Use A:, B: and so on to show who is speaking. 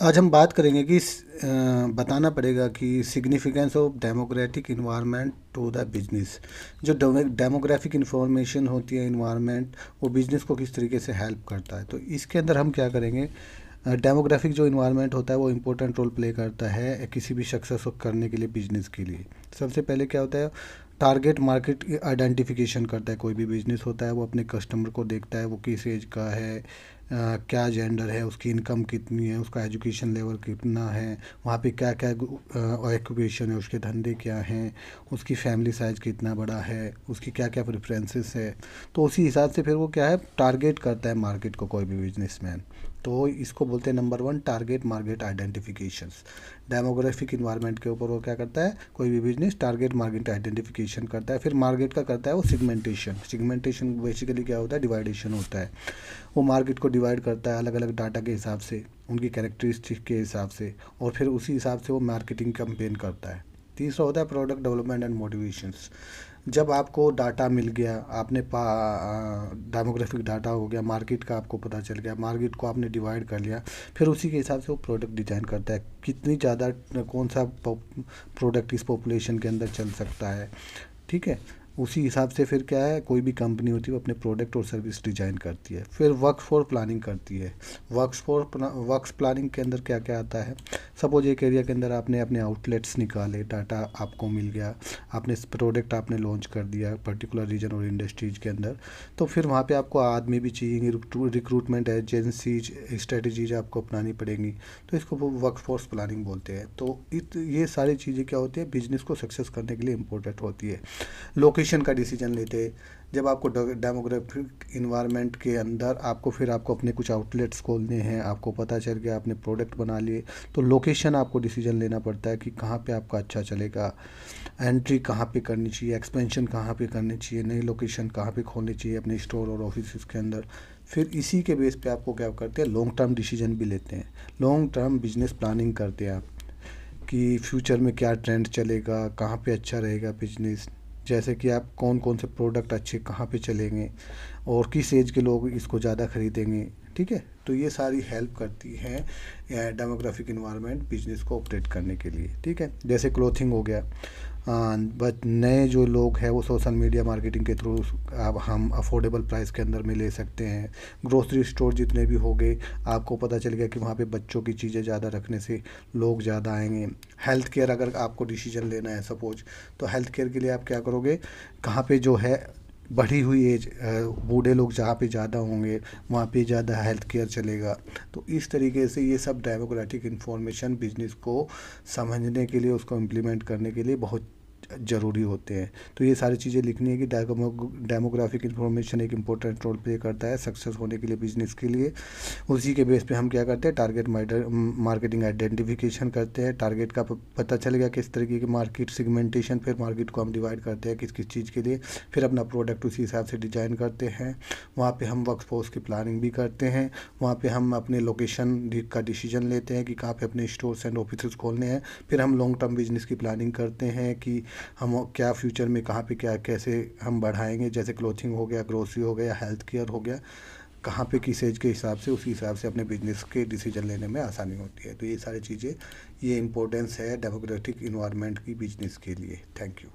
A: आज हम बात करेंगे कि बताना पड़ेगा कि significance of democratic environment to the business. जो डेमोग्राफिक इंफॉर्मेशन होती है इन्वायरमेंट, वो बिजनेस को किस तरीके से हेल्प करता है। तो इसके अंदर हम क्या करेंगे, डेमोग्राफिक जो इन्वायरमेंट होता है वो इम्पोर्टेंट रोल प्ले करता है किसी भी सक्सेस करने के लिए, बिजनेस के लिए। सबसे पहले क्या होता है, टारगेट मार्केट आइडेंटिफिकेशन करता है। कोई भी बिजनेस होता है वो अपने कस्टमर को देखता है, वो किस एज का है, क्या जेंडर है, उसकी इनकम कितनी है, उसका एजुकेशन लेवल कितना है, वहाँ पे क्या क्या ऑक्यूपेशन है, उसके धंधे क्या हैं, उसकी फैमिली साइज कितना बड़ा है, उसकी क्या क्या प्रेफरेंसेस है। तो उसी हिसाब से फिर वो क्या है, टारगेट करता है मार्केट को कोई भी बिजनेसमैन। तो इसको बोलते हैं number one, target market identifications. Demographic environment के ऊपर वो क्या करता है, कोई भी बिजनेस टारगेट मार्केट आइडेंटिफिकेशन करता है। फिर मार्केट का करता है वो सिगमेंटेशन। सिगमेंटेशन बेसिकली क्या होता है, डिवाइडेशन होता है। वो मार्केट को डिवाइड करता है अलग अलग डाटा के हिसाब से, उनकी कैरेक्टरिस्टिक के हिसाब से, और फिर उसी हिसाब से वो मार्केटिंग कैंपेन करता है। तीसरा होता है प्रोडक्ट डेवलपमेंट एंड मोटिवेशंस। जब आपको डाटा मिल गया, आपने डेमोग्राफिक डाटा हो गया, मार्केट का आपको पता चल गया, मार्केट को आपने डिवाइड कर लिया, फिर उसी के हिसाब से वो प्रोडक्ट डिज़ाइन करता है। कितनी ज़्यादा कौन सा प्रोडक्ट इस पॉपुलेशन के अंदर चल सकता है, ठीक है। उसी हिसाब से फिर क्या है, कोई भी कंपनी होती है वो अपने प्रोडक्ट और सर्विस डिजाइन करती है। फिर वर्क फोर्स प्लानिंग करती है। वर्क्स प्लानिंग के अंदर क्या क्या आता है, सपोज एक एरिया के अंदर आपने अपने आउटलेट्स निकाले, डाटा आपको मिल गया, आपने प्रोडक्ट आपने लॉन्च कर दिया पर्टिकुलर रीजन और इंडस्ट्रीज के अंदर, तो फिर वहाँ पे आपको आदमी भी चाहिए, रिक्रूटमेंट एजेंसीज स्ट्रेटजीज आपको अपनानी पड़ेंगी। तो इसको वो वर्क फोर्स प्लानिंग बोलते हैं। तो ये सारी चीज़ें क्या होती है, बिजनेस को सक्सेस करने के लिए इंपॉर्टेंट होती है। लोकेशन का डिसीजन लेते हैं। जब आपको डेमोग्राफिक इन्वायरमेंट के अंदर आपको अपने कुछ आउटलेट्स खोलने हैं, आपको पता चल गया, आपने प्रोडक्ट बना लिए, तो लोकेशन आपको डिसीजन लेना पड़ता है कि कहाँ पे आपका अच्छा चलेगा, एंट्री कहाँ पे करनी चाहिए, एक्सपेंशन कहाँ पे करनी चाहिए, नई लोकेशन कहाँ पे खोलनी चाहिए अपने स्टोर और ऑफिस के अंदर। फिर इसी के बेस पे आपको क्या करते हैं, लॉन्ग टर्म डिसीजन भी लेते हैं। लॉन्ग टर्म बिजनेस प्लानिंग करते हैं आप, कि फ्यूचर में क्या ट्रेंड चलेगा, कहाँ पे अच्छा रहेगा बिजनेस। जैसे कि आप कौन कौन से प्रोडक्ट अच्छे कहाँ पे चलेंगे, और किस एज के लोग इसको ज़्यादा खरीदेंगे, ठीक है। तो ये सारी हेल्प करती है डेमोग्राफिक इन्वायरमेंट बिजनेस को ऑपरेट करने के लिए, ठीक है। जैसे क्लोथिंग हो गया, बट नए जो लोग हैं वो सोशल मीडिया मार्केटिंग के थ्रू अब हम अफोर्डेबल प्राइस के अंदर में ले सकते हैं। ग्रोसरी स्टोर जितने भी हो गए, आपको पता चल गया कि वहाँ पे बच्चों की चीज़ें ज़्यादा रखने से लोग ज़्यादा आएंगे। हेल्थ केयर अगर आपको डिसीजन लेना है सपोज, तो हेल्थ केयर के लिए आप क्या करोगे, कहाँ पे जो है बढ़ी हुई एज, बूढ़े लोग जहाँ पे ज़्यादा होंगे वहाँ पे ज़्यादा हेल्थ केयर चलेगा। तो इस तरीके से ये सब डेमोक्रेटिक इन्फॉर्मेशन बिजनेस को समझने के लिए, उसको इम्प्लीमेंट करने के लिए बहुत ज़रूरी होते हैं। तो ये सारी चीज़ें लिखनी है कि डेमोग्राफिक इन्फॉर्मेशन एक इम्पोर्टेंट रोल प्ले करता है सक्सेस होने के लिए, बिजनेस के लिए। उसी के बेस पे हम क्या करते हैं, टारगेट मार्केटिंग आइडेंटिफिकेशन करते हैं। टारगेट का पता चल गया किस तरीके की मार्केट सिगमेंटेशन, फिर मार्केट को हम डिवाइड करते हैं किस किस चीज़ के लिए, फिर अपना प्रोडक्ट उसी हिसाब से डिजाइन करते हैं। वहाँ पे हम वर्कफोर्स की प्लानिंग भी करते हैं। वहाँ पे हम अपने लोकेशन का डिसीजन लेते हैं कि कहाँ पे अपने स्टोर्स एंड ऑफिस खोलने हैं। फिर हम लॉन्ग टर्म बिजनेस की प्लानिंग करते हैं कि हम क्या फ्यूचर में कहाँ पे क्या कैसे हम बढ़ाएंगे। जैसे क्लोथिंग हो गया, ग्रोसरी हो गया, हेल्थ केयर हो गया, कहाँ पे किस एज के हिसाब से, उसी हिसाब से अपने बिजनेस के डिसीजन लेने में आसानी होती है। तो ये सारी चीज़ें, ये इंपॉर्टेंस है डेमोक्रेटिक इन्वायरमेंट की बिजनेस के लिए। Thank you.